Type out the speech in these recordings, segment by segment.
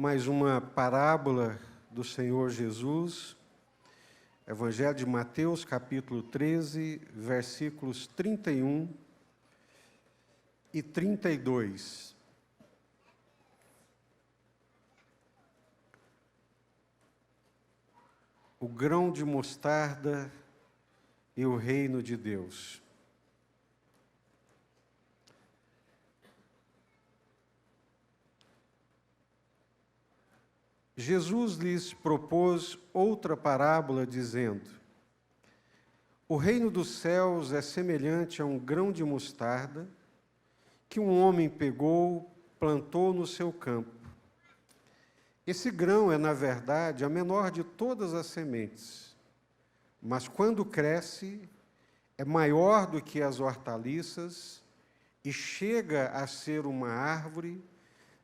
mais uma parábola do Senhor Jesus, Evangelho de Mateus, capítulo 13, versículos 31 e 32. O grão de mostarda e o reino de Deus. Jesus lhes propôs outra parábola, dizendo: O reino dos céus é semelhante a um grão de mostarda que um homem pegou, plantou no seu campo. Esse grão é, na verdade, a menor de todas as sementes, mas quando cresce, é maior do que as hortaliças e chega a ser uma árvore,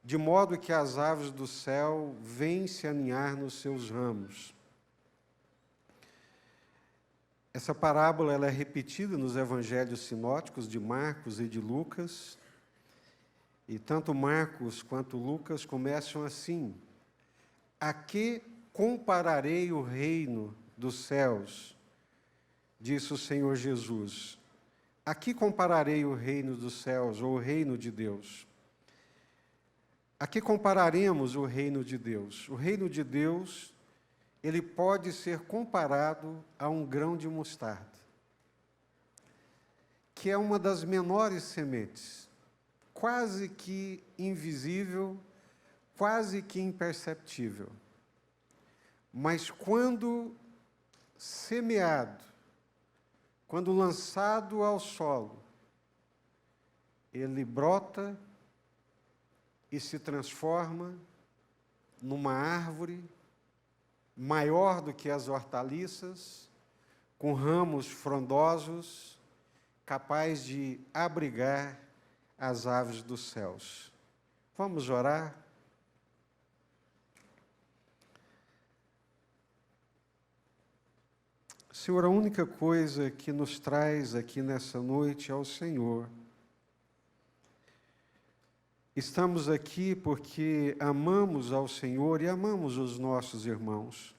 de modo que as aves do céu vêm se aninhar nos seus ramos. Essa parábola ela é repetida nos evangelhos sinóticos de Marcos e de Lucas, e tanto Marcos quanto Lucas começam assim: A que compararei o reino dos céus? Disse o Senhor Jesus. A que compararei o reino dos céus, ou o reino de Deus? A que compararemos o reino de Deus? O reino de Deus, ele pode ser comparado a um grão de mostarda, que é uma das menores sementes, quase que invisível, quase que imperceptível. Mas quando semeado, quando lançado ao solo, ele brota e se transforma numa árvore maior do que as hortaliças, com ramos frondosos, capaz de abrigar as aves dos céus. Vamos orar? Senhor, a única coisa que nos traz aqui nessa noite é o Senhor. Estamos aqui porque amamos ao Senhor e amamos os nossos irmãos.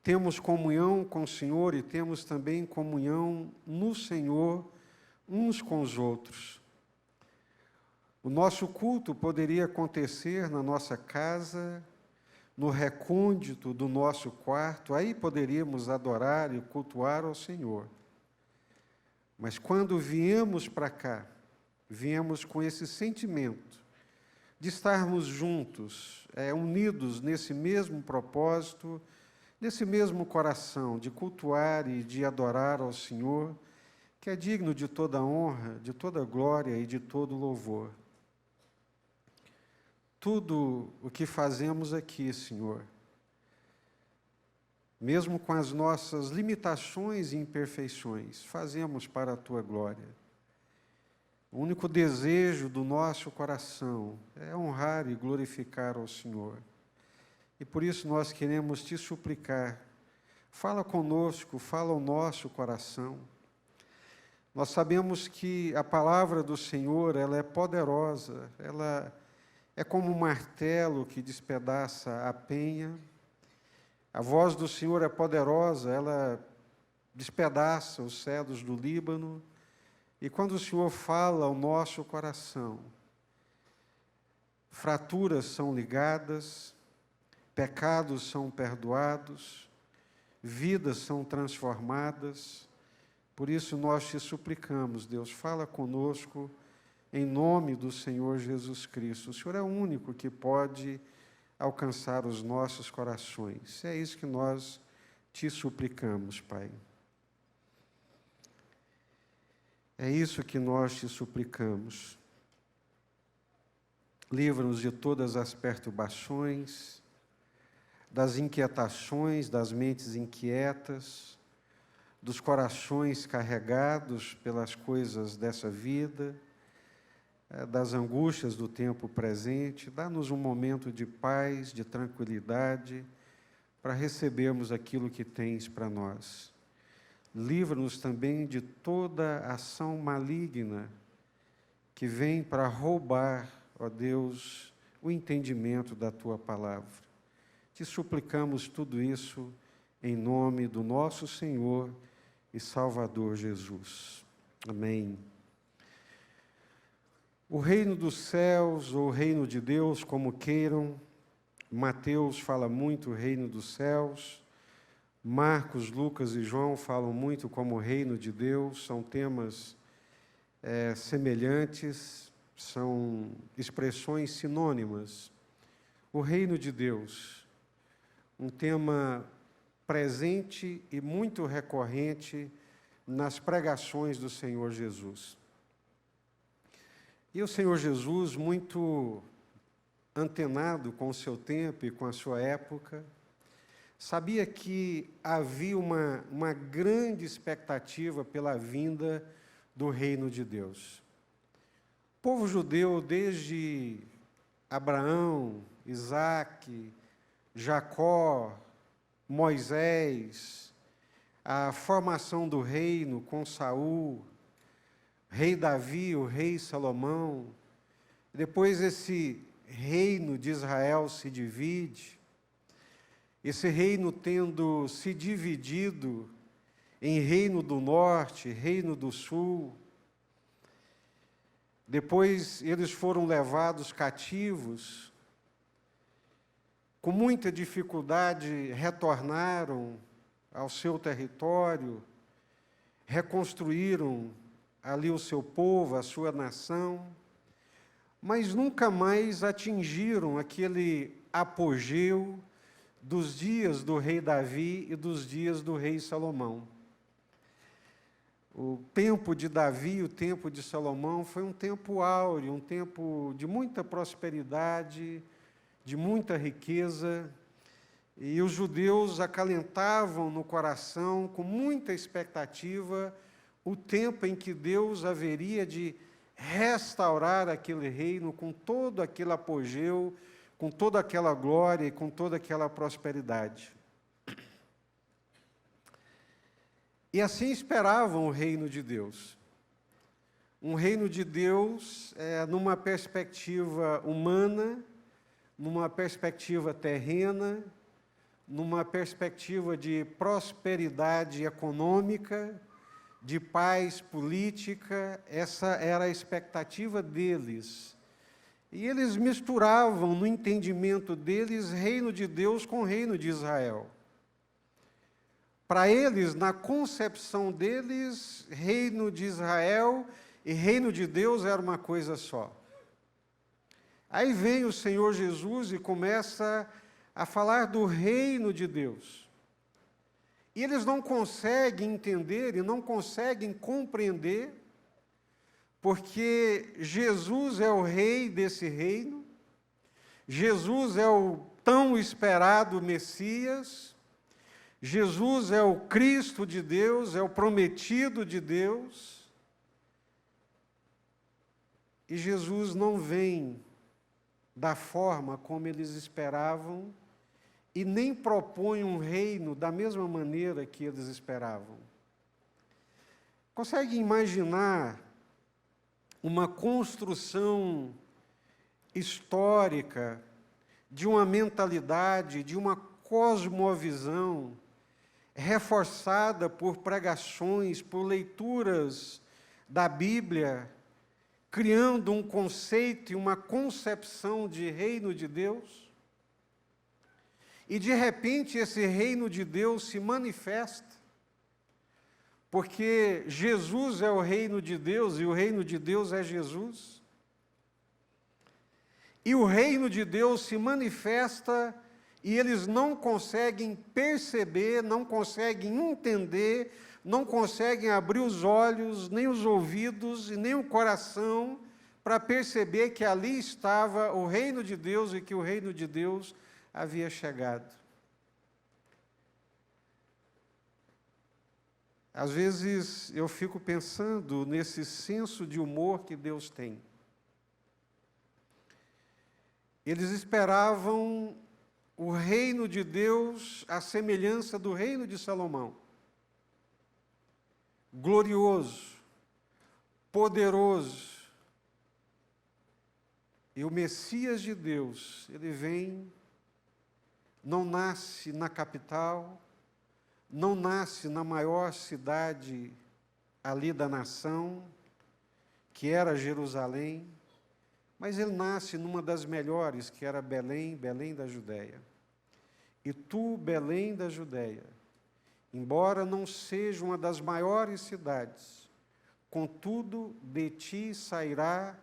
Temos comunhão com o Senhor e temos também comunhão no Senhor uns com os outros. O nosso culto poderia acontecer na nossa casa, no recôndito do nosso quarto, aí poderíamos adorar e cultuar ao Senhor. Mas quando viemos para cá, viemos com esse sentimento de estarmos juntos, unidos nesse mesmo propósito, nesse mesmo coração, de cultuar e de adorar ao Senhor, que é digno de toda honra, de toda glória e de todo louvor. Tudo o que fazemos aqui, Senhor, mesmo com as nossas limitações e imperfeições, fazemos para a Tua glória. O único desejo do nosso coração é honrar e glorificar ao Senhor. E por isso nós queremos Te suplicar, fala conosco, fala ao nosso coração. Nós sabemos que a palavra do Senhor, ela é poderosa, ela é como um martelo que despedaça a penha. A voz do Senhor é poderosa, ela despedaça os cedros do Líbano. E quando o Senhor fala ao nosso coração, fraturas são ligadas, pecados são perdoados, vidas são transformadas. Por isso nós te suplicamos, Deus, fala conosco em nome do Senhor Jesus Cristo. O Senhor é o único que pode alcançar os nossos corações. É isso que nós te suplicamos, Pai. É isso que nós te suplicamos. Livra-nos de todas as perturbações, das inquietações, das mentes inquietas, dos corações carregados pelas coisas dessa vida, das angústias do tempo presente. Dá-nos um momento de paz, de tranquilidade, para recebermos aquilo que tens para nós. Livra-nos também de toda ação maligna que vem para roubar, ó Deus, o entendimento da tua palavra. Te suplicamos tudo isso em nome do nosso Senhor e Salvador Jesus. Amém. O reino dos céus, ou o reino de Deus, como queiram, Mateus fala muito o reino dos céus, Marcos, Lucas e João falam muito como o reino de Deus, são temas semelhantes, são expressões sinônimas. O reino de Deus, um tema presente e muito recorrente nas pregações do Senhor Jesus. E o Senhor Jesus, muito antenado com o seu tempo e com a sua época, sabia que havia uma grande expectativa pela vinda do reino de Deus. O povo judeu, desde Abraão, Isaque, Jacó, Moisés, a formação do reino com Saul, rei Davi, o rei Salomão, depois esse reino de Israel se divide, esse reino tendo se dividido em reino do norte, reino do sul. Depois eles foram levados cativos, com muita dificuldade retornaram ao seu território, reconstruíram ali o seu povo, a sua nação, mas nunca mais atingiram aquele apogeu dos dias do rei Davi e dos dias do rei Salomão. O tempo de Davi, o tempo de Salomão, foi um tempo áureo, um tempo de muita prosperidade, de muita riqueza, e os judeus acalentavam no coração, com muita expectativa, o tempo em que Deus haveria de restaurar aquele reino com todo aquele apogeu, com toda aquela glória e com toda aquela prosperidade. E assim esperavam o reino de Deus. Um reino de Deus numa perspectiva humana, numa perspectiva terrena, numa perspectiva de prosperidade econômica, de paz política. Essa era a expectativa deles. E eles misturavam, no entendimento deles, reino de Deus com reino de Israel. Para eles, na concepção deles, reino de Israel e reino de Deus era uma coisa só. Aí vem o Senhor Jesus e começa a falar do reino de Deus. E eles não conseguem entender e não conseguem compreender, porque Jesus é o rei desse reino, Jesus é o tão esperado Messias, Jesus é o Cristo de Deus, é o prometido de Deus, e Jesus não vem da forma como eles esperavam e nem propõe um reino da mesma maneira que eles esperavam. Consegue imaginar uma construção histórica de uma mentalidade, de uma cosmovisão reforçada por pregações, por leituras da Bíblia, criando um conceito e uma concepção de reino de Deus? E, de repente, esse reino de Deus se manifesta, porque Jesus é o reino de Deus e o reino de Deus é Jesus. E o reino de Deus se manifesta e eles não conseguem perceber, não conseguem entender, não conseguem abrir os olhos, nem os ouvidos e nem o coração para perceber que ali estava o reino de Deus e que o reino de Deus havia chegado. Às vezes eu fico pensando nesse senso de humor que Deus tem. Eles esperavam o reino de Deus à semelhança do reino de Salomão. Glorioso, poderoso. E o Messias de Deus, ele vem, não nasce na capital, não nasce na maior cidade ali da nação, que era Jerusalém, mas ele nasce numa das melhores, que era Belém, Belém da Judéia. E tu, Belém da Judéia, embora não seja uma das maiores cidades, contudo, de ti sairá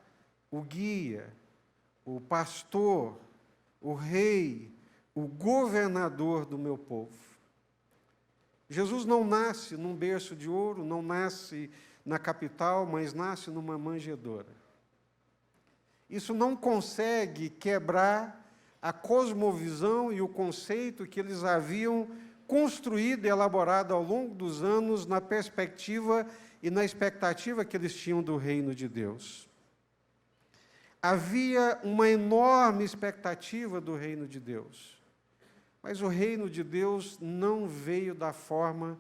o guia, o pastor, o rei, o governador do meu povo. Jesus não nasce num berço de ouro, não nasce na capital, mas nasce numa manjedoura. Isso não consegue quebrar a cosmovisão e o conceito que eles haviam construído e elaborado ao longo dos anos na perspectiva e na expectativa que eles tinham do reino de Deus. Havia uma enorme expectativa do reino de Deus, mas o reino de Deus não veio da forma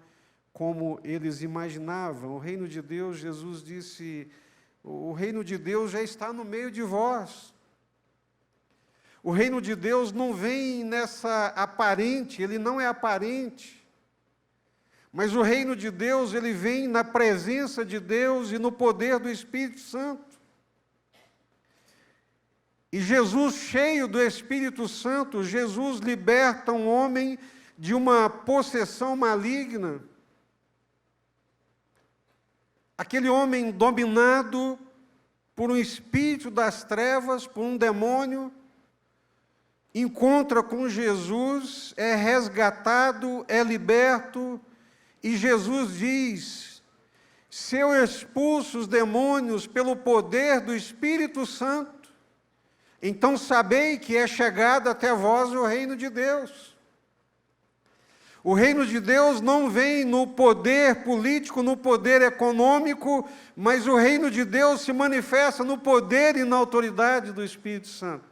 como eles imaginavam. O reino de Deus, Jesus disse, o reino de Deus já está no meio de vós. O reino de Deus não vem nessa aparente, ele não é aparente. Mas o reino de Deus, ele vem na presença de Deus e no poder do Espírito Santo. E Jesus, cheio do Espírito Santo, Jesus liberta um homem de uma possessão maligna. Aquele homem dominado por um espírito das trevas, por um demônio, encontra com Jesus, é resgatado, é liberto, e Jesus diz: se eu expulso os demônios pelo poder do Espírito Santo, então sabei que é chegado até vós o reino de Deus. O reino de Deus não vem no poder político, no poder econômico, mas o reino de Deus se manifesta no poder e na autoridade do Espírito Santo.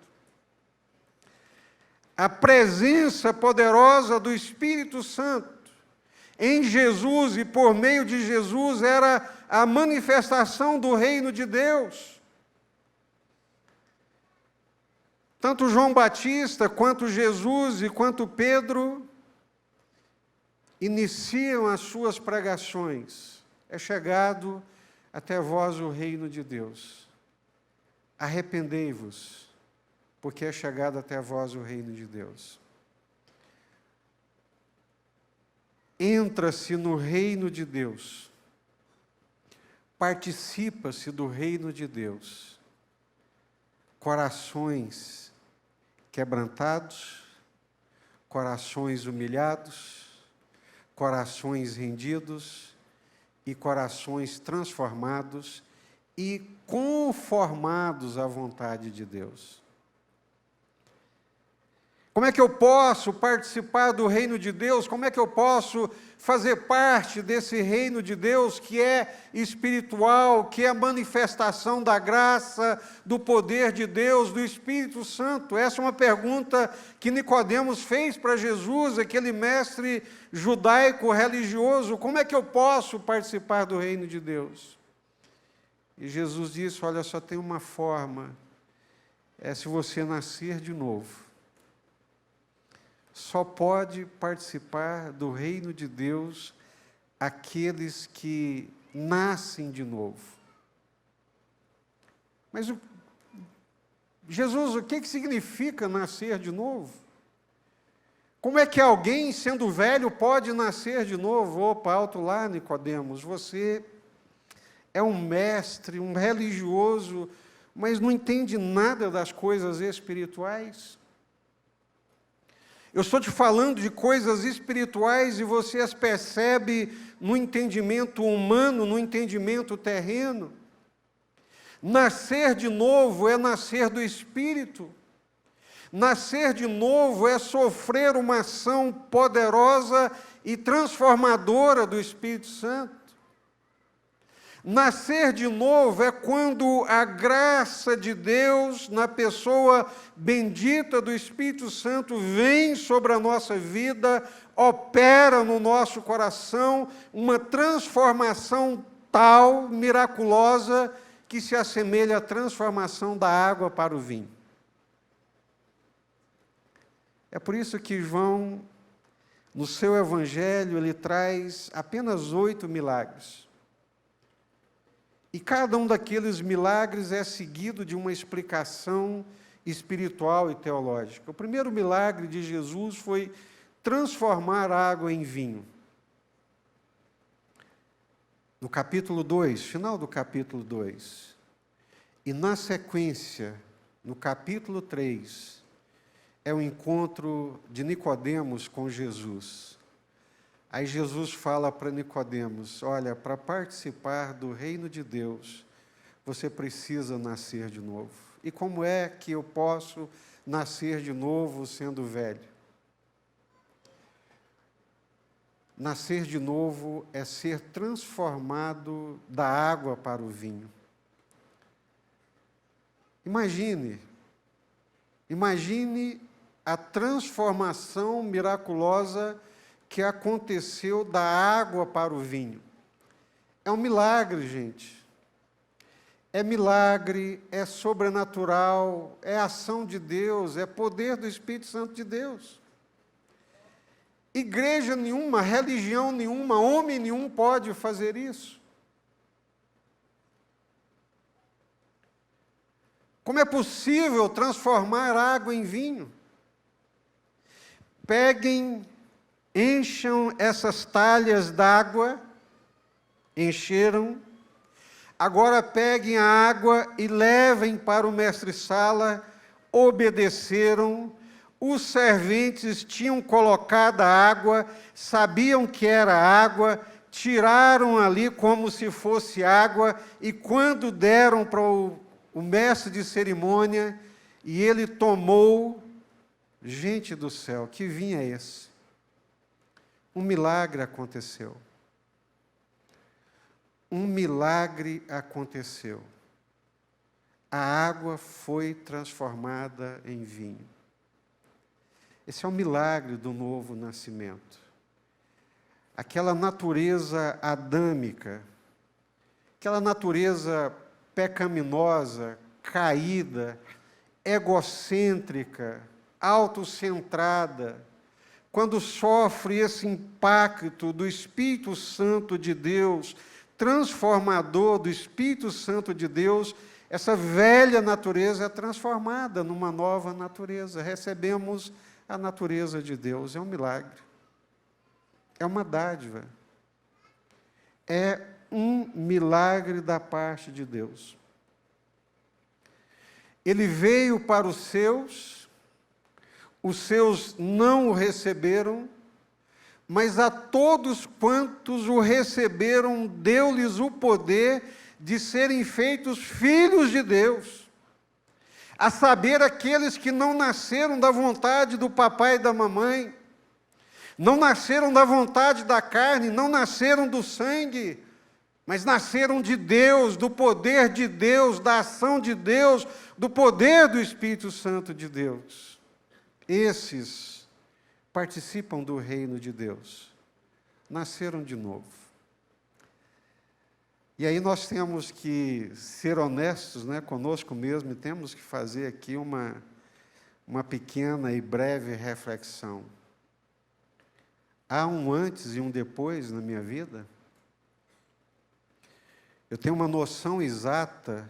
A presença poderosa do Espírito Santo em Jesus e por meio de Jesus era a manifestação do reino de Deus. Tanto João Batista, quanto Jesus e quanto Pedro iniciam as suas pregações. É chegado até vós o reino de Deus. Arrependei-vos, porque é chegado até vós o reino de Deus. Entra-se no reino de Deus. Participa-se do reino de Deus. Corações quebrantados, corações humilhados, corações rendidos e corações transformados e conformados à vontade de Deus. Como é que eu posso participar do reino de Deus? Como é que eu posso fazer parte desse reino de Deus que é espiritual, que é a manifestação da graça, do poder de Deus, do Espírito Santo? Essa é uma pergunta que Nicodemos fez para Jesus, aquele mestre judaico religioso. Como é que eu posso participar do reino de Deus? E Jesus disse: olha, só tem uma forma, é se você nascer de novo. Só pode participar do reino de Deus aqueles que nascem de novo. Mas Jesus, o que significa nascer de novo? Como é que alguém, sendo velho, pode nascer de novo? Opa, alto lá, Nicodemos, você é um mestre, um religioso, mas não entende nada das coisas espirituais? Eu estou te falando de coisas espirituais e você as percebe no entendimento humano, no entendimento terreno. Nascer de novo é nascer do Espírito. Nascer de novo é sofrer uma ação poderosa e transformadora do Espírito Santo. Nascer de novo é quando a graça de Deus, na pessoa bendita do Espírito Santo, vem sobre a nossa vida, opera no nosso coração uma transformação tal, miraculosa, que se assemelha à transformação da água para o vinho. É por isso que João, no seu evangelho, ele traz apenas 8 milagres. E cada um daqueles milagres é seguido de uma explicação espiritual e teológica. O primeiro milagre de Jesus foi transformar água em vinho. No capítulo 2, final do capítulo 2. E na sequência, no capítulo 3, é o encontro de Nicodemos com Jesus. Aí Jesus fala para Nicodemos: olha, para participar do reino de Deus, você precisa nascer de novo. E como é que eu posso nascer de novo sendo velho? Nascer de novo é ser transformado da água para o vinho. Imagine a transformação miraculosa que aconteceu da água para o vinho. É um milagre, gente. É milagre, é sobrenatural, é ação de Deus, é poder do Espírito Santo de Deus. Igreja nenhuma, religião nenhuma, homem nenhum pode fazer isso. Como é possível transformar água em vinho? Peguem, encham essas talhas d'água, encheram. Agora peguem a água e levem para o mestre-sala. Obedeceram. Os serventes tinham colocado a água, sabiam que era água, tiraram ali como se fosse água, e quando deram para o mestre de cerimônia, e ele tomou, gente do céu, que vinho é esse? Um milagre aconteceu. Um milagre aconteceu. A água foi transformada em vinho. Esse é o milagre do novo nascimento. Aquela natureza adâmica, aquela natureza pecaminosa, caída, egocêntrica, autocentrada, quando sofre esse impacto do Espírito Santo de Deus, transformador do Espírito Santo de Deus, essa velha natureza é transformada numa nova natureza. Recebemos a natureza de Deus. É um milagre. É uma dádiva. É um milagre da parte de Deus. Ele veio para os seus não o receberam, mas a todos quantos o receberam, deu-lhes o poder de serem feitos filhos de Deus. A saber, aqueles que não nasceram da vontade do papai e da mamãe, não nasceram da vontade da carne, não nasceram do sangue, mas nasceram de Deus, do poder de Deus, da ação de Deus, do poder do Espírito Santo de Deus. Esses participam do reino de Deus, nasceram de novo. E aí nós temos que ser honestos, conosco mesmo, e temos que fazer aqui uma pequena e breve reflexão. Há um antes e um depois na minha vida? Eu tenho uma noção exata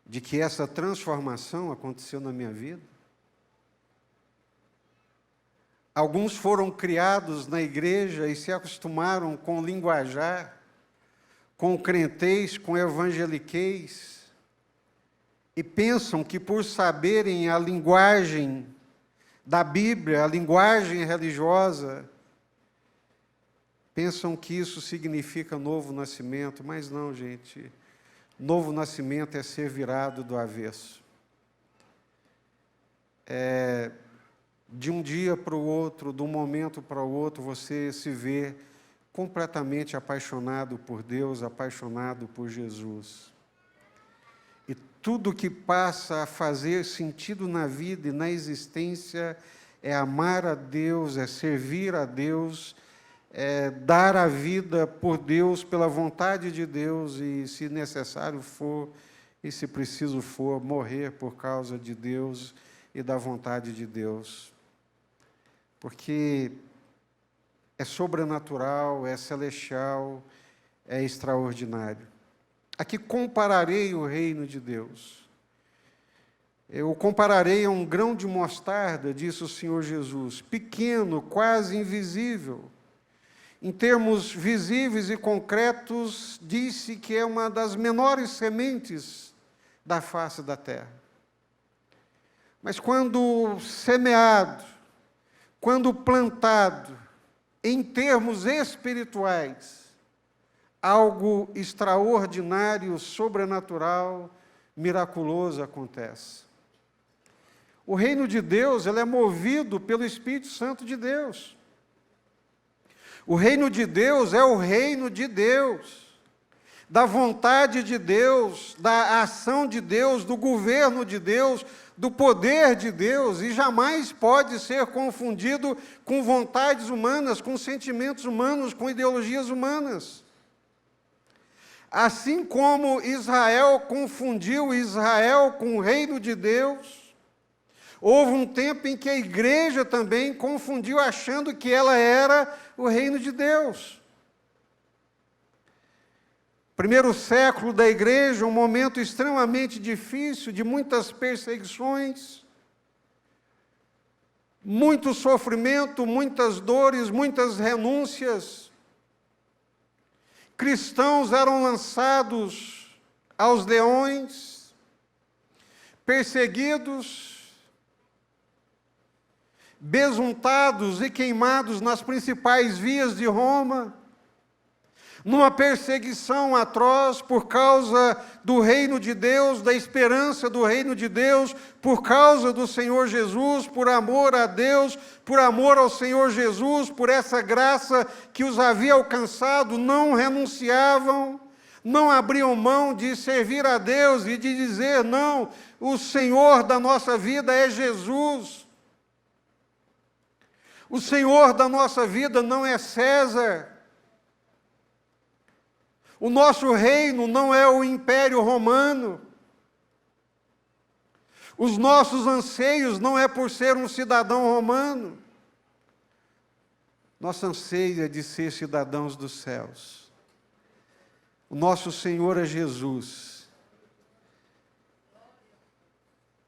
de que essa transformação aconteceu na minha vida? Alguns foram criados na igreja e se acostumaram com o linguajar, com o crentez, com o evangeliquez, e pensam que por saberem a linguagem da Bíblia, a linguagem religiosa, pensam que isso significa novo nascimento, mas não, gente. Novo nascimento é ser virado do avesso. De um dia para o outro, de um momento para o outro, você se vê completamente apaixonado por Deus, apaixonado por Jesus. E tudo que passa a fazer sentido na vida e na existência é amar a Deus, é servir a Deus, dar a vida por Deus, pela vontade de Deus, e, se necessário for, e se preciso for, morrer por causa de Deus e da vontade de Deus. Porque é sobrenatural, é celestial, é extraordinário. Aqui compararei o reino de Deus. Eu compararei a um grão de mostarda, disse o Senhor Jesus, pequeno, quase invisível. Em termos visíveis e concretos, disse que é uma das menores sementes da face da terra. Mas quando semeado, quando plantado, em termos espirituais, algo extraordinário, sobrenatural, miraculoso acontece. O reino de Deus, ele é movido pelo Espírito Santo de Deus. O reino de Deus é o reino de Deus, da vontade de Deus, da ação de Deus, do governo de Deus, do poder de Deus, e jamais pode ser confundido com vontades humanas, com sentimentos humanos, com ideologias humanas. Assim como Israel confundiu Israel com o reino de Deus, houve um tempo em que a igreja também confundiu, achando que ela era o reino de Deus. Primeiro século da igreja, um momento extremamente difícil, de muitas perseguições, muito sofrimento, muitas dores, muitas renúncias. Cristãos eram lançados aos leões, perseguidos, besuntados e queimados nas principais vias de Roma, numa perseguição atroz por causa do reino de Deus, da esperança do reino de Deus, por causa do Senhor Jesus, por amor a Deus, por amor ao Senhor Jesus, por essa graça que os havia alcançado, não renunciavam, não abriam mão de servir a Deus e de dizer, não, o Senhor da nossa vida é Jesus. O Senhor da nossa vida não é César. O nosso reino não é o Império Romano. Os nossos anseios não é por ser um cidadão romano. Nosso anseio é de ser cidadãos dos céus. O nosso Senhor é Jesus.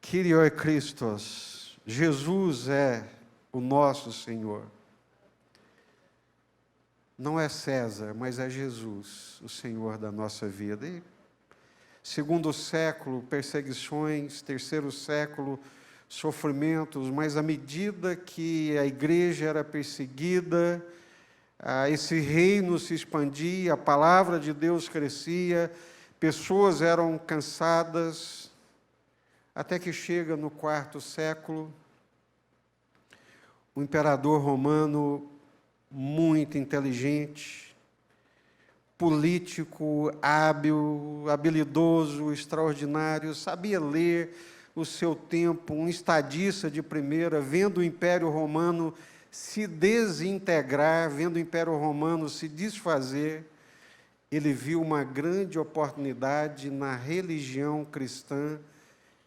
Kyrios Christos. Jesus é o nosso Senhor. Não é César, mas é Jesus, o Senhor da nossa vida. E, segundo século, perseguições, terceiro século, sofrimentos, mas à medida que a igreja era perseguida, esse reino se expandia, a palavra de Deus crescia, pessoas eram cansadas, até que chega no quarto século, o imperador romano, muito inteligente, político, hábil, habilidoso, extraordinário, sabia ler o seu tempo, um estadista de primeira, vendo o Império Romano se desintegrar, vendo o Império Romano se desfazer, ele viu uma grande oportunidade na religião cristã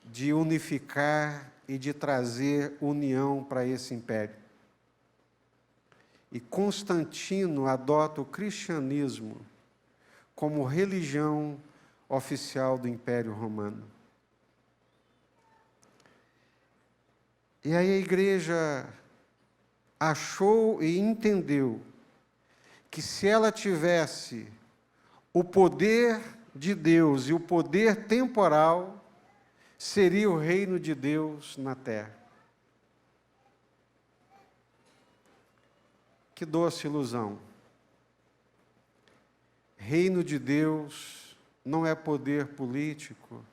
de unificar e de trazer união para esse império. E Constantino adota o cristianismo como religião oficial do Império Romano. E aí a igreja achou e entendeu que se ela tivesse o poder de Deus e o poder temporal, seria o reino de Deus na terra. Que doce ilusão. Reino de Deus não é poder político.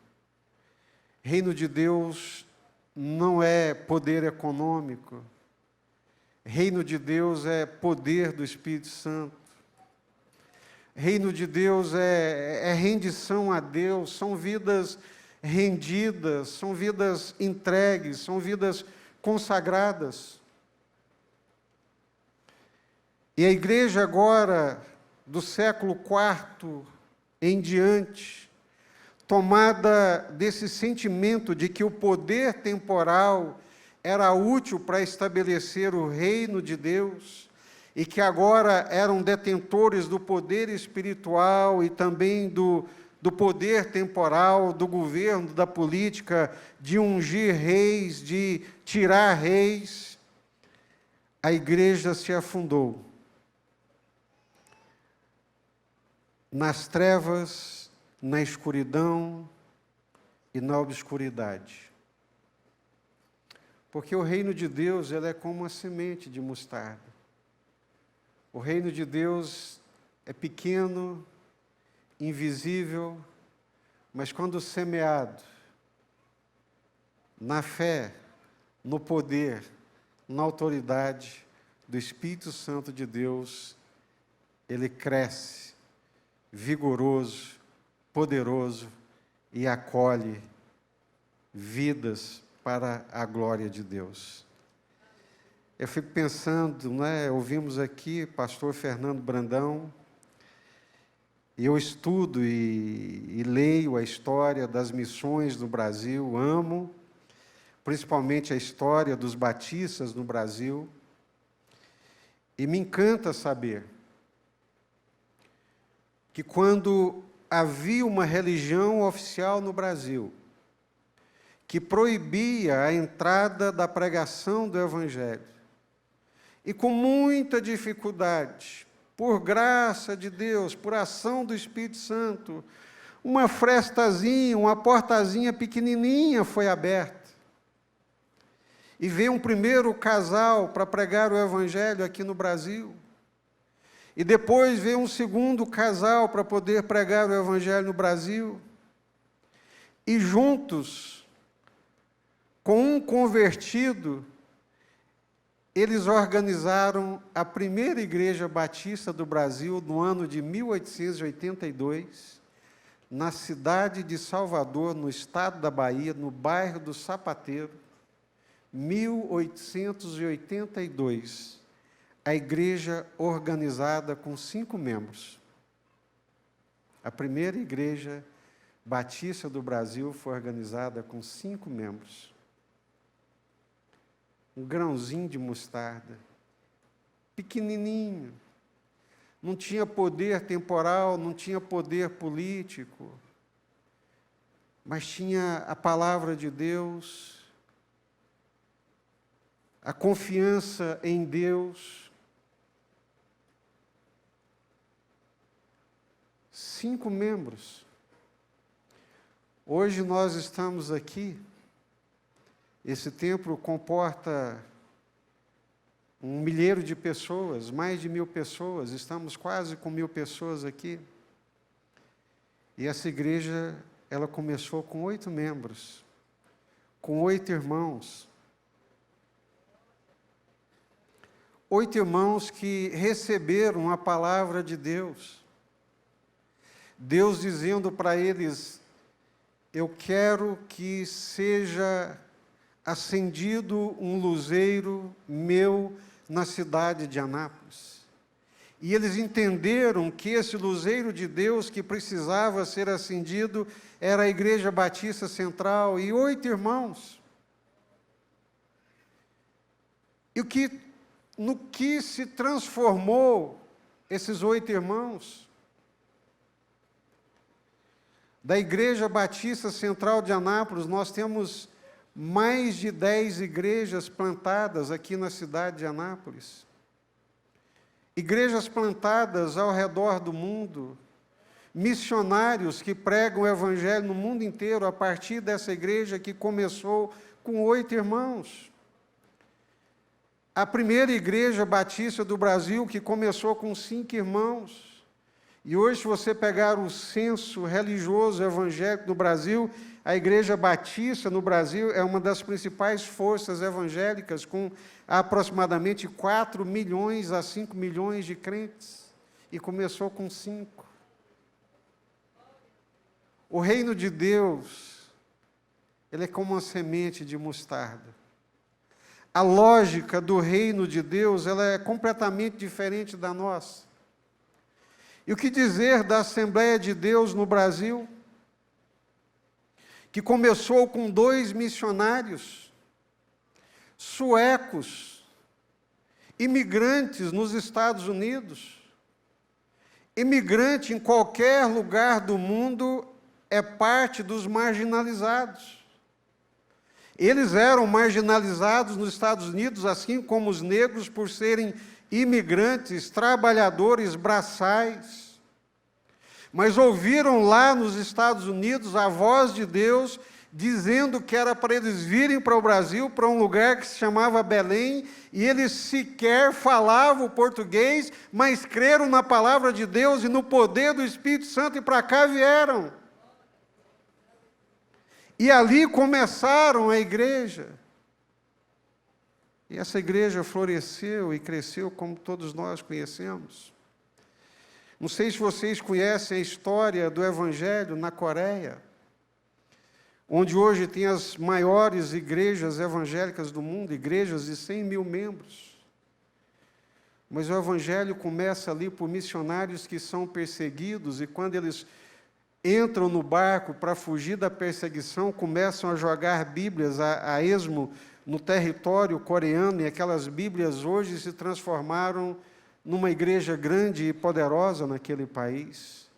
Reino de Deus não é poder econômico. Reino de Deus é poder do Espírito Santo. Reino de Deus é rendição a Deus, são vidas rendidas, são vidas entregues, são vidas consagradas. E a igreja agora, do século IV em diante, tomada desse sentimento de que o poder temporal era útil para estabelecer o reino de Deus, e que agora eram detentores do poder espiritual e também do poder temporal, do governo, da política, de ungir reis, de tirar reis, a igreja se afundou nas trevas, na escuridão e na obscuridade. Porque o reino de Deus, ele é como uma semente de mostarda. O reino de Deus é pequeno, invisível, mas quando semeado na fé, no poder, na autoridade do Espírito Santo de Deus, ele cresce, vigoroso, poderoso e acolhe vidas para a glória de Deus. Eu fico pensando, ouvimos aqui pastor Fernando Brandão, e eu estudo e leio a história das missões no Brasil, amo, principalmente a história dos batistas no Brasil, e me encanta saber que quando havia uma religião oficial no Brasil que proibia a entrada da pregação do Evangelho, e com muita dificuldade, por graça de Deus, por ação do Espírito Santo, uma frestazinha, uma portazinha pequenininha foi aberta. E veio um primeiro casal para pregar o Evangelho aqui no Brasil. E depois veio um segundo casal para poder pregar o Evangelho no Brasil. E juntos, com um convertido, eles organizaram a primeira igreja batista do Brasil no ano de 1882, na cidade de Salvador, no estado da Bahia, no bairro do Sapateiro, 1882. A igreja organizada com 5 membros. A primeira igreja batista do Brasil foi organizada com 5 membros. Um grãozinho de mostarda, pequenininho, não tinha poder temporal, não tinha poder político, mas tinha a palavra de Deus, a confiança em Deus. 5 membros. Hoje nós estamos aqui. Esse templo comporta 1 milheiro de pessoas, mais de 1.000 pessoas, estamos quase com 1.000 pessoas aqui. E essa igreja, ela começou com 8 membros, com 8 irmãos. 8 irmãos que receberam a palavra de Deus. Deus dizendo para eles: eu quero que seja acendido um luzeiro meu na cidade de Anápolis. E eles entenderam que esse luzeiro de Deus que precisava ser acendido era a Igreja Batista Central, e 8 irmãos. E no que se transformou esses 8 irmãos? Da Igreja Batista Central de Anápolis, nós temos mais de 10 igrejas plantadas aqui na cidade de Anápolis. Igrejas plantadas ao redor do mundo, missionários que pregam o Evangelho no mundo inteiro a partir dessa igreja que começou com 8 irmãos. A primeira igreja batista do Brasil que começou com 5 irmãos. E hoje, se você pegar o censo religioso evangélico do Brasil, a Igreja Batista no Brasil é uma das principais forças evangélicas, com aproximadamente 4 milhões a 5 milhões de crentes, e começou com 5. O reino de Deus, ele é como uma semente de mostarda. A lógica do reino de Deus, ela é completamente diferente da nossa. E o que dizer da Assembleia de Deus no Brasil, que começou com 2 missionários suecos, imigrantes nos Estados Unidos. Imigrante em qualquer lugar do mundo é parte dos marginalizados. Eles eram marginalizados nos Estados Unidos, assim como os negros, por serem imigrantes, trabalhadores braçais. Mas ouviram lá nos Estados Unidos a voz de Deus, dizendo que era para eles virem para o Brasil, para um lugar que se chamava Belém, e eles sequer falavam português, mas creram na palavra de Deus e no poder do Espírito Santo, e para cá vieram. E ali começaram a igreja. E essa igreja floresceu e cresceu como todos nós conhecemos. Não sei se vocês conhecem a história do Evangelho na Coreia, onde hoje tem as maiores igrejas evangélicas do mundo, igrejas de 100 mil membros. Mas o Evangelho começa ali por missionários que são perseguidos, e quando eles entram no barco para fugir da perseguição, começam a jogar Bíblias a esmo no território coreano, e aquelas Bíblias hoje se transformaram numa igreja grande e poderosa naquele país.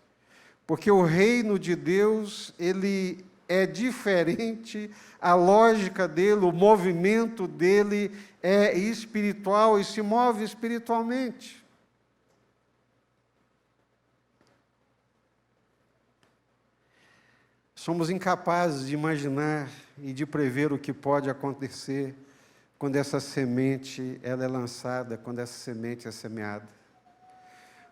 Porque o reino de Deus, ele é diferente, a lógica dele, o movimento dele é espiritual e se move espiritualmente. Somos incapazes de imaginar e de prever o que pode acontecer quando essa semente ela é lançada, quando essa semente é semeada.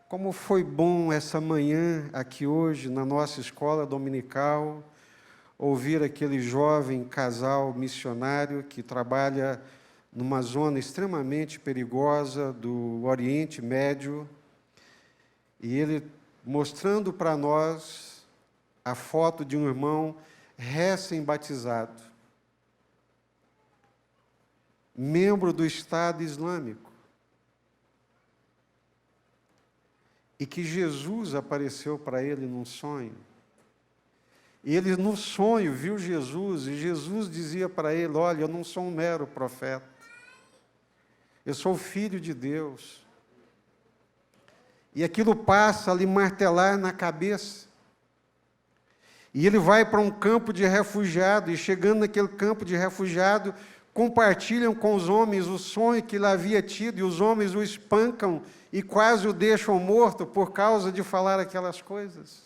Como foi bom essa manhã aqui hoje, na nossa escola dominical, ouvir aquele jovem casal missionário que trabalha numa zona extremamente perigosa do Oriente Médio, e ele mostrando para nós a foto de um irmão recém-batizado, membro do Estado Islâmico, e que Jesus apareceu para ele num sonho. E ele, no sonho, viu Jesus, e Jesus dizia para ele: olha, eu não sou um mero profeta, eu sou filho de Deus. E aquilo passa a lhe martelar na cabeça. E ele vai para um campo de refugiado, e chegando naquele campo de refugiado, compartilham com os homens o sonho que ele havia tido, e os homens o espancam e quase o deixam morto por causa de falar aquelas coisas.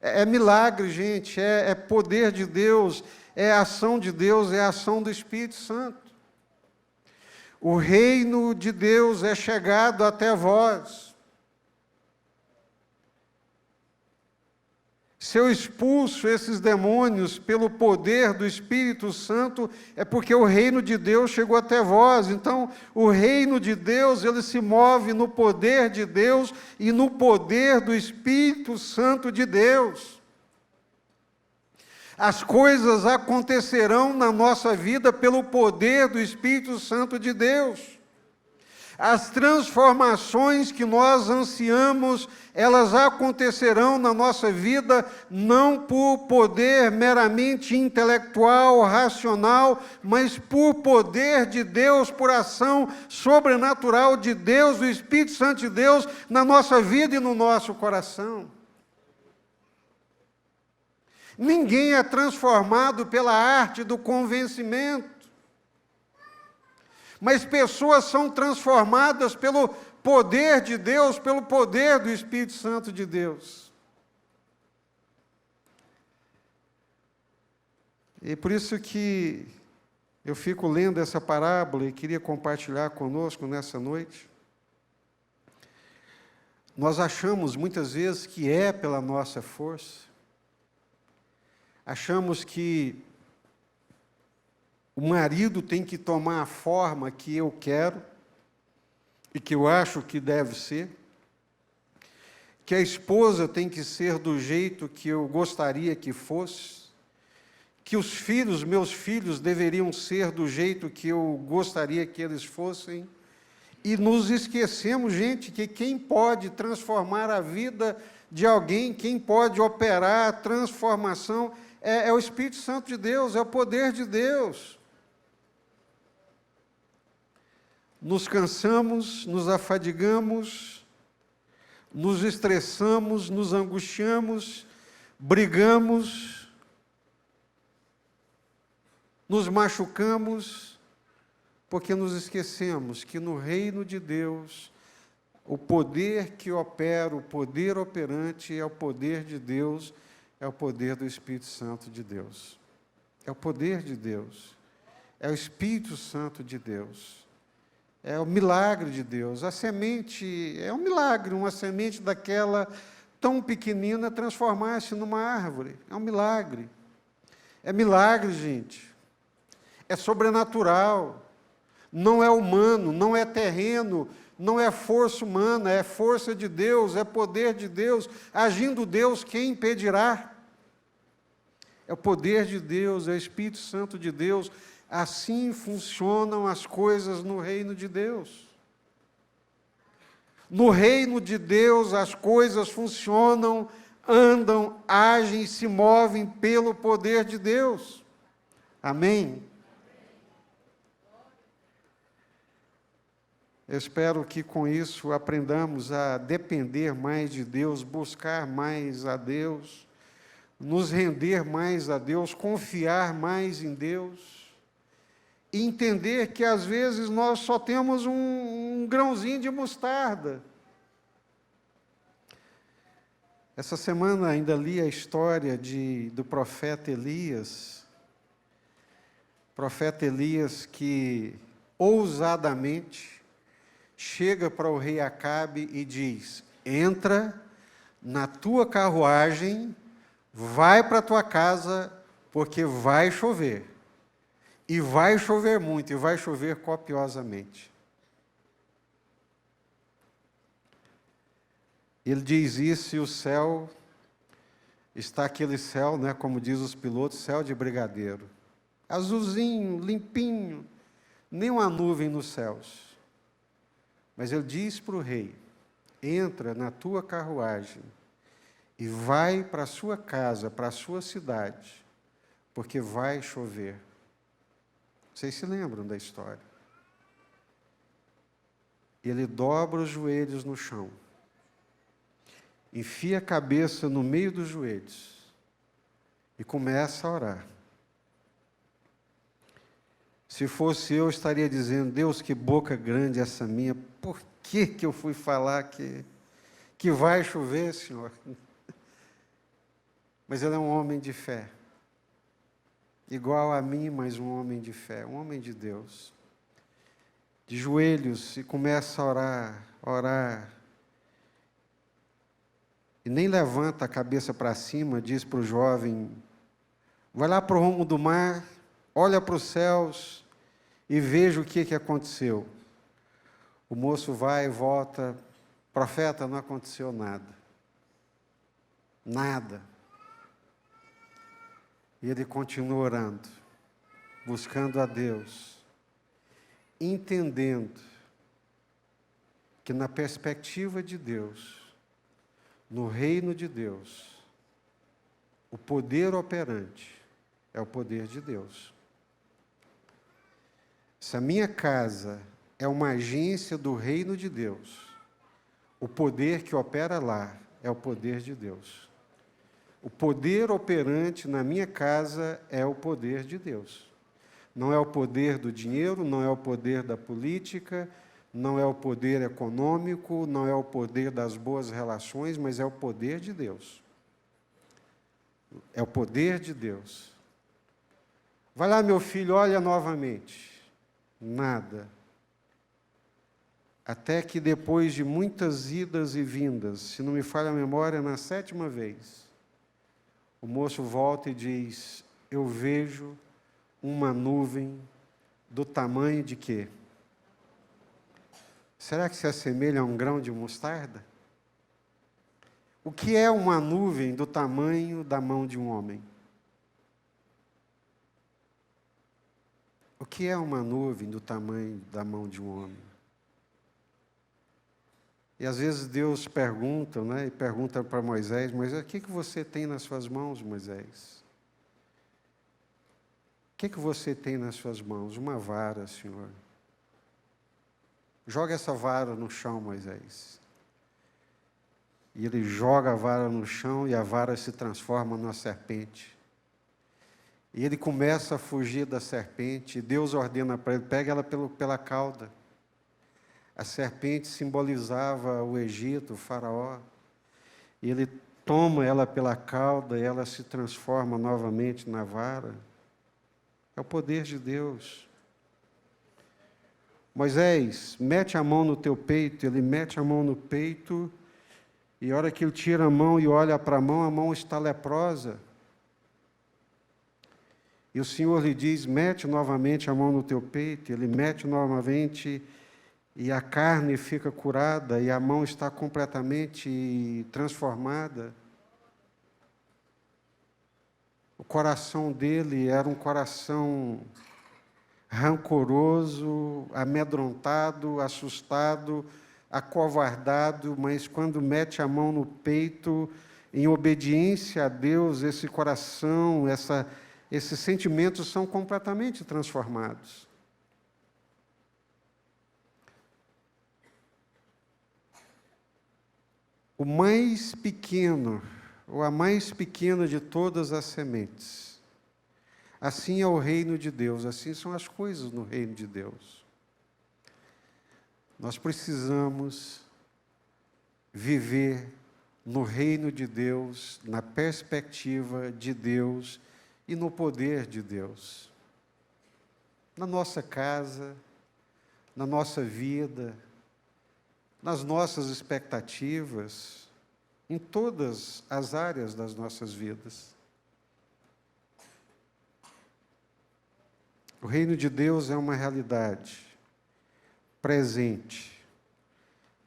É milagre, gente, é poder de Deus, é ação de Deus, é ação do Espírito Santo. O reino de Deus é chegado até vós. Se eu expulso esses demônios pelo poder do Espírito Santo, é porque o reino de Deus chegou até vós. Então, o reino de Deus, ele se move no poder de Deus e no poder do Espírito Santo de Deus. As coisas acontecerão na nossa vida pelo poder do Espírito Santo de Deus. As transformações que nós ansiamos, elas acontecerão na nossa vida não por poder meramente intelectual, racional, mas por poder de Deus, por ação sobrenatural de Deus, do Espírito Santo de Deus, na nossa vida e no nosso coração. Ninguém é transformado pela arte do convencimento. Mas pessoas são transformadas pelo poder de Deus, pelo poder do Espírito Santo de Deus. E por isso que eu fico lendo essa parábola e queria compartilhar conosco nessa noite. Nós achamos muitas vezes que é pela nossa força. Achamos que o marido tem que tomar a forma que eu quero e que eu acho que deve ser, que a esposa tem que ser do jeito que eu gostaria que fosse, que os filhos, meus filhos, deveriam ser do jeito que eu gostaria que eles fossem. E nos esquecemos, gente, que quem pode transformar a vida de alguém, quem pode operar a transformação, é o Espírito Santo de Deus, é o poder de Deus. Nos cansamos, nos afadigamos, nos estressamos, nos angustiamos, brigamos, nos machucamos, porque nos esquecemos que no reino de Deus, o poder que opera, o poder operante é o poder de Deus, é o poder do Espírito Santo de Deus. É o poder de Deus, é o Espírito Santo de Deus, é o milagre de Deus. A semente é um milagre, uma semente daquela tão pequenina transformar-se numa árvore. É um milagre. É milagre, gente. É sobrenatural. Não é humano, não é terreno, não é força humana, é força de Deus, é poder de Deus. Agindo Deus, quem impedirá? É o poder de Deus, é o Espírito Santo de Deus. Assim funcionam as coisas no reino de Deus. No reino de Deus, as coisas funcionam, andam, agem, se movem pelo poder de Deus. Amém? Eu espero que com isso aprendamos a depender mais de Deus, buscar mais a Deus, nos render mais a Deus, confiar mais em Deus, e entender que às vezes nós só temos um grãozinho de mostarda. Essa semana ainda li a história do profeta Elias. Profeta Elias que ousadamente chega para o rei Acabe e diz: entra na tua carruagem, vai para a tua casa, porque vai chover. E vai chover muito, e vai chover copiosamente. Ele diz isso e o céu, está aquele céu, né, como diz os pilotos, céu de brigadeiro. Azulzinho, limpinho, nem uma nuvem nos céus. Mas ele diz para o rei: entra na tua carruagem e vai para a sua casa, para a sua cidade, porque vai chover. Vocês se lembram da história? Ele dobra os joelhos no chão, enfia a cabeça no meio dos joelhos e começa a orar. Se fosse eu, estaria dizendo: Deus, que boca grande essa minha, por que eu fui falar que vai chover, Senhor? Mas ele é um homem de fé, igual a mim, mas um homem de fé, um homem de Deus. De joelhos, e começa a orar, orar. E nem levanta a cabeça para cima, diz para o jovem: vai lá para o rumo do mar, olha para os céus e veja o que aconteceu. O moço vai e volta: profeta, não aconteceu nada. Nada. E ele continua orando, buscando a Deus, entendendo que na perspectiva de Deus, no reino de Deus, o poder operante é o poder de Deus. Se a minha casa é uma agência do reino de Deus, o poder que opera lá é o poder de Deus. O poder operante na minha casa é o poder de Deus. Não é o poder do dinheiro, não é o poder da política, não é o poder econômico, não é o poder das boas relações, mas é o poder de Deus. É o poder de Deus. Vai lá, meu filho, olha novamente. Nada. Até que depois de muitas idas e vindas, se não me falha a memória, na 7ª vez, o moço volta e diz: eu vejo uma nuvem do tamanho de quê? Será que se assemelha a um grão de mostarda? O que é uma nuvem do tamanho da mão de um homem? O que é uma nuvem do tamanho da mão de um homem? E às vezes Deus pergunta, né, e pergunta para Moisés: Moisés, o que você tem nas suas mãos, Moisés? O que você tem nas suas mãos? Uma vara, Senhor. Joga essa vara no chão, Moisés. E ele joga a vara no chão e a vara se transforma numa serpente. E ele começa a fugir da serpente, e Deus ordena para ele: pega ela pela cauda. A serpente simbolizava o Egito, o faraó. E ele toma ela pela cauda e ela se transforma novamente na vara. É o poder de Deus. Moisés, mete a mão no teu peito. Ele mete a mão no peito, e a hora que ele tira a mão e olha para a mão está leprosa. E o Senhor lhe diz: mete novamente a mão no teu peito. Ele mete novamente, e a carne fica curada, e a mão está completamente transformada. O coração dele era um coração rancoroso, amedrontado, assustado, acovardado, mas quando mete a mão no peito, em obediência a Deus, esse coração, esses sentimentos são completamente transformados. O mais pequeno, ou a mais pequena de todas as sementes. Assim é o reino de Deus, assim são as coisas no reino de Deus. Nós precisamos viver no reino de Deus, na perspectiva de Deus e no poder de Deus. Na nossa casa, na nossa vida, nas nossas expectativas, em todas as áreas das nossas vidas. O reino de Deus é uma realidade presente.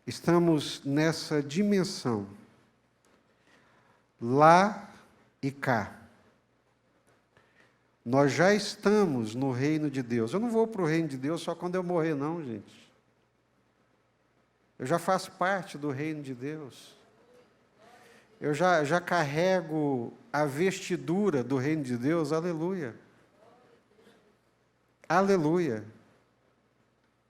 Estamos nessa dimensão, lá e cá. Nós já estamos no reino de Deus. Eu não vou para o reino de Deus só quando eu morrer, não, gente. Eu já faço parte do reino de Deus. Eu já carrego a vestidura do reino de Deus, aleluia. Aleluia.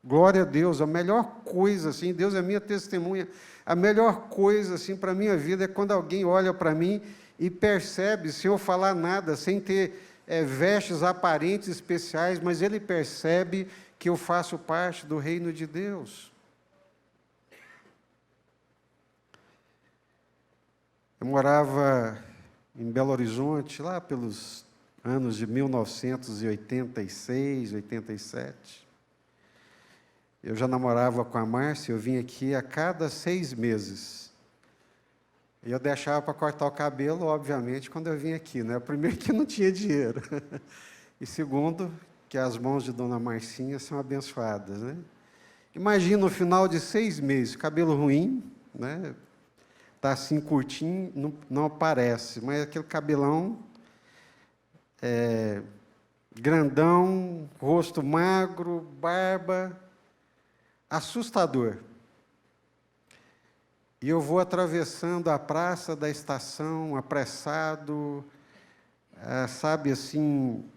Glória a Deus. A melhor coisa, assim, Deus é minha testemunha, a melhor coisa, assim, para a minha vida é quando alguém olha para mim e percebe, sem eu falar nada, sem ter vestes aparentes especiais, mas ele percebe que eu faço parte do reino de Deus. Eu morava em Belo Horizonte, lá pelos anos de 1986, 87. Eu já namorava com a Márcia, eu vinha aqui a cada 6 meses. E eu deixava para cortar o cabelo, obviamente, quando eu vinha aqui, né? Primeiro, que não tinha dinheiro. E segundo, que as mãos de Dona Marcinha são abençoadas, né? Imagina, no final de 6 meses, cabelo ruim, né? Está assim curtinho, não aparece, mas aquele cabelão grandão, rosto magro, barba, assustador. E eu vou atravessando a praça da estação, apressado, sabe assim,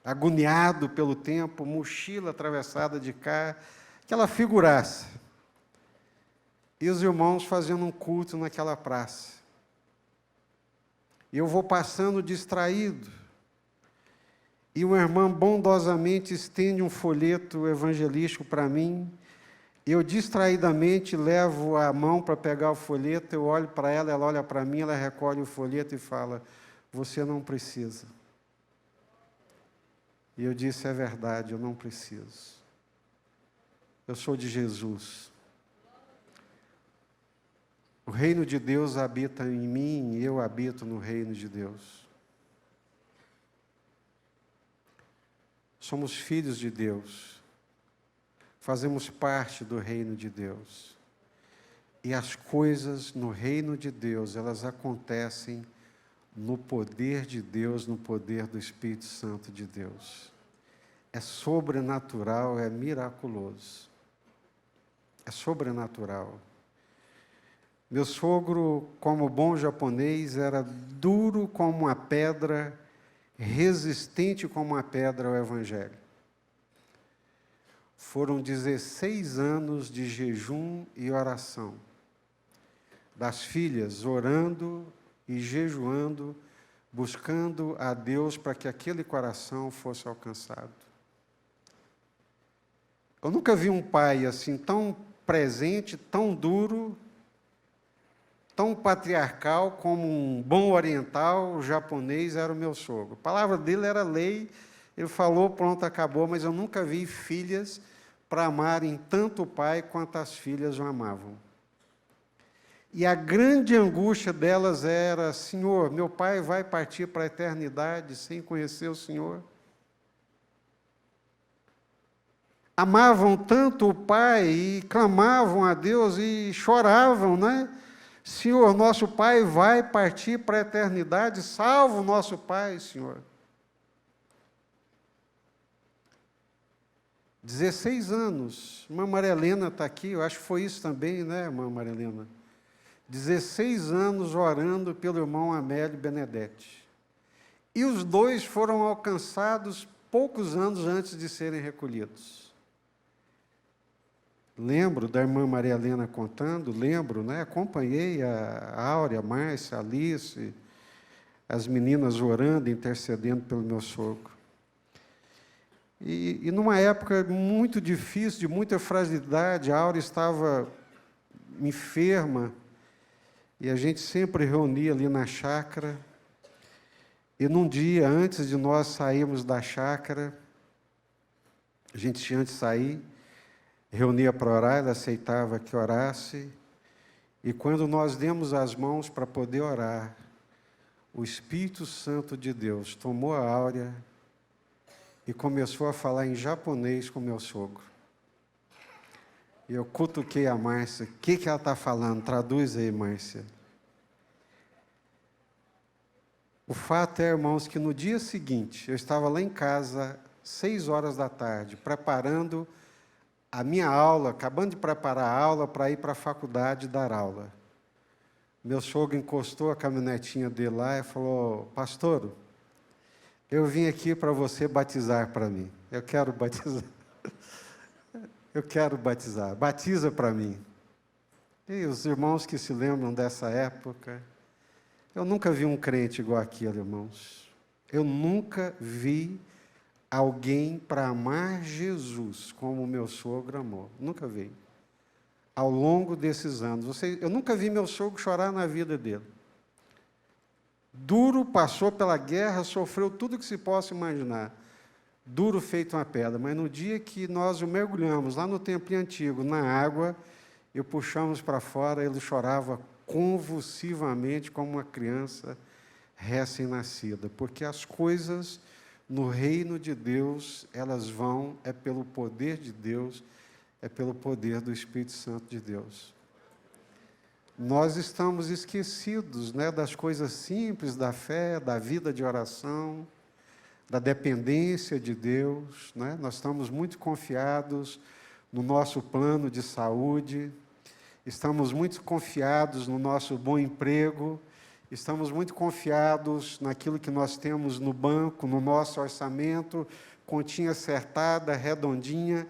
agoniado pelo tempo, mochila atravessada de cá, aquela figuraça. E os irmãos fazendo um culto naquela praça. E eu vou passando distraído. E uma irmã bondosamente estende um folheto evangelístico para mim. Eu distraidamente levo a mão para pegar o folheto, eu olho para ela, ela olha para mim, ela recolhe o folheto e fala: você não precisa. E eu disse: é verdade, eu não preciso. Eu sou de Jesus. O reino de Deus habita em mim e eu habito no reino de Deus. Somos filhos de Deus. Fazemos parte do reino de Deus. E as coisas no reino de Deus, elas acontecem no poder de Deus, no poder do Espírito Santo de Deus. é sobrenatural, é miraculoso. É sobrenatural. Meu sogro, como bom japonês, era duro como uma pedra, resistente como uma pedra ao Evangelho. Foram 16 anos de jejum e oração, das filhas orando e jejuando, buscando a Deus para que aquele coração fosse alcançado. Eu nunca vi um pai assim tão presente, tão duro, tão patriarcal como um bom oriental japonês era o meu sogro. A palavra dele era lei, ele falou, pronto, acabou, mas eu nunca vi filhas para amarem tanto o pai quanto as filhas o amavam. E a grande angústia delas era: Senhor, meu pai vai partir para a eternidade sem conhecer o Senhor. Amavam tanto o pai e clamavam a Deus e choravam, né? Senhor, nosso pai vai partir para a eternidade, salva o nosso pai, Senhor. 16 anos, irmã Maria Helena está aqui, eu acho que foi isso também, né, irmã Maria Helena? 16 anos orando pelo irmão Amélio Benedetti. E os dois foram alcançados poucos anos antes de serem recolhidos. Lembro da irmã Maria Helena contando, né? Acompanhei a Áurea, a Márcia, a Alice, as meninas orando, intercedendo pelo meu sogro. E numa época muito difícil, de muita fragilidade, a Áurea estava enferma, e a gente sempre reunia ali na chácara. E num dia, antes de nós sairmos da chácara, a gente tinha antes de sair, reunia para orar, ela aceitava que orasse, e quando nós demos as mãos para poder orar, o Espírito Santo de Deus tomou a Áurea e começou a falar em japonês com meu sogro. E eu cutuquei a Márcia: o que ela está falando? Traduz aí, Márcia. O fato é, irmãos, que no dia seguinte, eu estava lá em casa, 6 horas da tarde, preparando a minha aula, acabando de preparar a aula para ir para a faculdade dar aula. Meu sogro encostou a caminhonetinha dele lá e falou: pastor, eu vim aqui para você batizar para mim. Eu quero batizar. Eu quero batizar. Batiza para mim. E os irmãos que se lembram dessa época, eu nunca vi um crente igual aquele, irmãos. Eu nunca vi alguém para amar Jesus como o meu sogro amou. Nunca vi. Ao longo desses anos. Eu nunca vi meu sogro chorar na vida dele. Duro, passou pela guerra, sofreu tudo que se possa imaginar. Duro feito uma pedra. Mas no dia que nós o mergulhamos, lá no templo antigo, na água, e o puxamos para fora, ele chorava convulsivamente como uma criança recém-nascida. Porque as coisas no reino de Deus, elas vão, é pelo poder de Deus, é pelo poder do Espírito Santo de Deus. Nós estamos esquecidos, né, das coisas simples da fé, da vida de oração, da dependência de Deus, né? Nós estamos muito confiados no nosso plano de saúde, estamos muito confiados no nosso bom emprego, estamos muito confiados naquilo que nós temos no banco, no nosso orçamento, continha acertada, redondinha,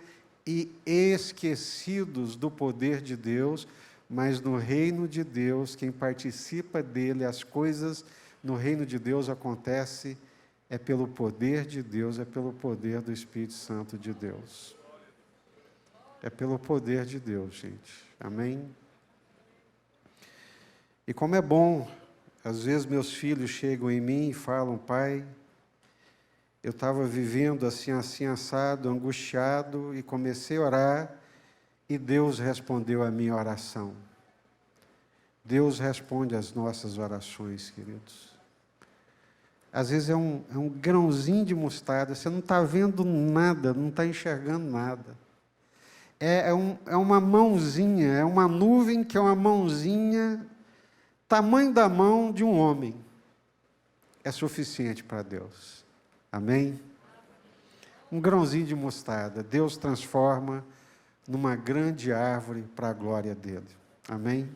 e esquecidos do poder de Deus. Mas no reino de Deus, quem participa dele, as coisas no reino de Deus acontecem, é pelo poder de Deus, é pelo poder do Espírito Santo de Deus. É pelo poder de Deus, gente. Amém? E como é bom, às vezes meus filhos chegam em mim e falam: pai, eu estava vivendo assim, assim, assado, angustiado, e comecei a orar, e Deus respondeu a minha oração. Deus responde às nossas orações, queridos. Às vezes é um grãozinho de mostarda, você não está vendo nada, não está enxergando nada. É uma mãozinha, é uma nuvem que é uma mãozinha, tamanho da mão de um homem. É suficiente para Deus. Amém? um grãozinho de mostarda, Deus transforma numa grande árvore para a glória dele. Amém?